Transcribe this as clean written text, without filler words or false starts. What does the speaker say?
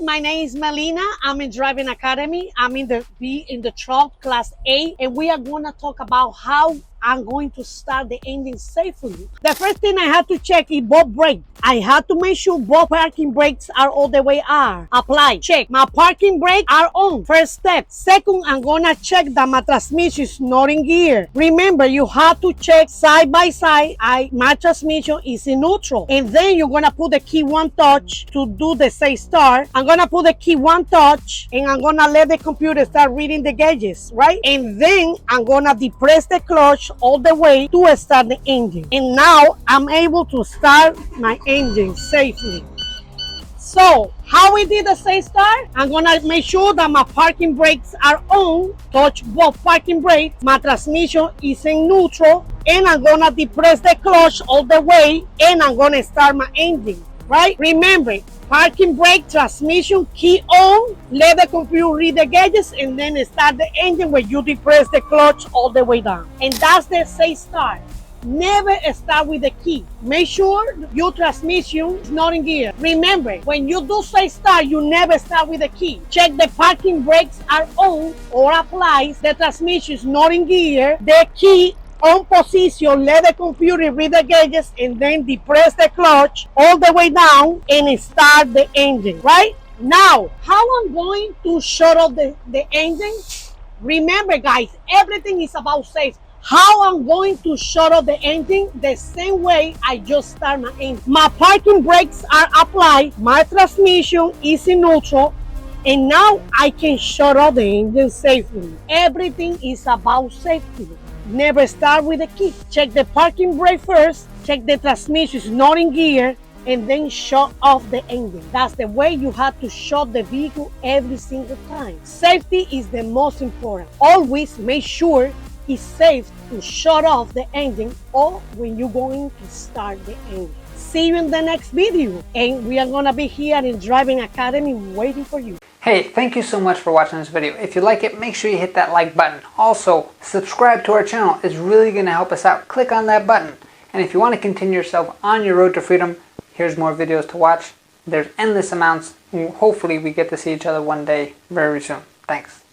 My name is Melina. I'm in Driving Academy. I'm in the truck class A, and we are going to talk about how I'm going to start the engine safely. The first thing I have to check is both brakes. I have to make sure both parking brakes are all the way are applied. Check. My parking brakes are on. First step. Second, I'm gonna check that my transmission is not in gear. Remember, you have to check side by side. My transmission is in neutral. And then you're gonna put the key one touch to do the safe start. I'm gonna put the key one touch and I'm gonna let the computer start reading the gauges, right? And then I'm gonna depress the clutch all the way to start the engine. And now I'm able to start my engine safely. So how we did the safe start? I'm gonna make sure that my parking brakes are on, touch both parking brakes, my transmission is in neutral, and I'm gonna depress the clutch all the way, and I'm gonna start my engine, right? Remember, parking brake, transmission, key on, let the computer read the gauges, and then start the engine when you depress the clutch all the way down. And that's the safe start. Never start with the key. Make sure your transmission is not in gear. Remember, when you do safe start, you never start with the key. Check the parking brakes are on or applied, the transmission is not in gear, the key on position, let the computer read the gauges, and then depress the clutch all the way down and start the engine, right? Now, how I'm going to shut off the engine? Remember, guys, everything is about safe. How I'm going to shut off the engine? The same way I just start my engine. My parking brakes are applied, my transmission is in neutral, and now I can shut off the engine safely. Everything is about safety. Never start with the key. Check the parking brake first, check the transmission is not in gear, and then shut off the engine. That's the way you have to shut the vehicle every single time. Safety is the most important. Always make sure it's safe to shut off the engine or when you're going to start the engine. See you in the next video, and we are gonna be here in Driving Academy waiting for you. Hey, thank you so much for watching this video. If you like it, make sure you hit that like button. Also, subscribe to our channel. It's really going to help us out. Click on that button. And if you want to continue yourself on your road to freedom, here's more videos to watch. There's endless amounts. Hopefully we get to see each other one day very soon. Thanks.